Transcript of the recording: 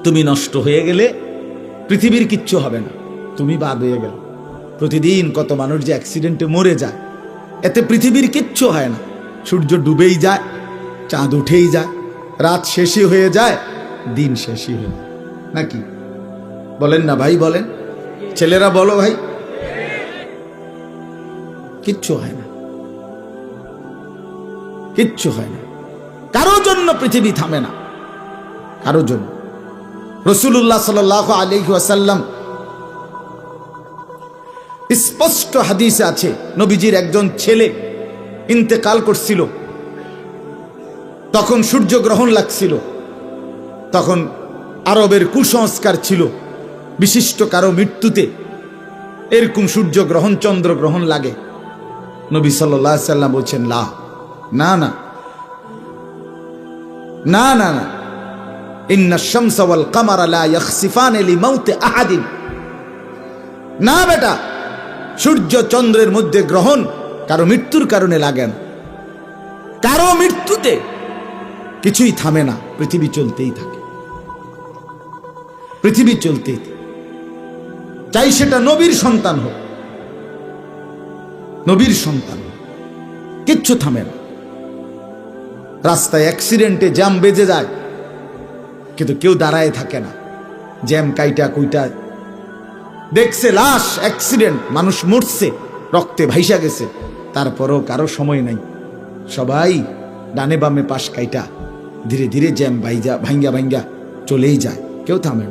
তুমি নষ্ট হয়ে গেলে পৃথিবীর কিচ্ছু হবে না, তুমি বাদ হয়ে গেল। প্রতিদিন কত মানুষ যে অ্যাক্সিডেন্টে মরে যায়, এতে পৃথিবীর কিচ্ছু হয় না। সূর্য ডুবেই যায়, চাঁদ উঠেই যায়, রাত শেষই হয়ে যায়, দিন শেষই হয়ে যায়, নাকি বলেন না ভাই? বলেন, ছেলেরা বলো ভাই, কিচ্ছু হয় না, কিচ্ছু হয় না। কারো জন্য পৃথিবী থামে না, কারো জন্য। রাসূলুল্লাহ সাল্লাল্লাহু আলাইহি ওয়াসাল্লাম স্পষ্ট হাদিসে আছে, নবীজির একজন ছেলে ইন্তেকাল করছিল, তখন সূর্যগ্রহণ লাগছিল। তখন আরবের কুসংস্কার ছিল, বিশিষ্ট কারো মৃত্যুতে এরকম সূর্যগ্রহণ চন্দ্রগ্রহণ লাগে। নবী সাল্লাল্লাহু আলাইহি ওয়াসাল্লাম বলছেন, না না না না না না, ইন্নাশ শামসা ওয়াল কামারা লা ইয়াখসিফানি লিমাউতি আহাদিন। না বেটা, সূর্য চন্দ্রের মধ্যে গ্রহণ কারো মৃত্যুর কারণে লাগে না। কারো মৃত্যুতে কিছুই থামে না, পৃথিবী চলতেই থাকে, পৃথিবী চলতেই থাকে। চাই সেটা নবীর সন্তান হোক, নবীর সন্তান, কিচ্ছু থামে না। রাস্তায় অ্যাক্সিডেন্টে জ্যাম বেজে যায়, কিন্তু কেউ দাঁড়ায় থাকে না। জ্যাম কাইটা কুইটা দেখছে লাশ, অ্যাক্সিডেন্ট, মানুষ মরছে, রক্তে ভাইসা গেছে, তারপরও কারো সময় নাই। সবাই ডানে বামে পাশ কাইটা ধীরে ধীরে জ্যাম ভাইঙ্গা ভাইঙ্গা চলেই যায়, কেউ থামে না।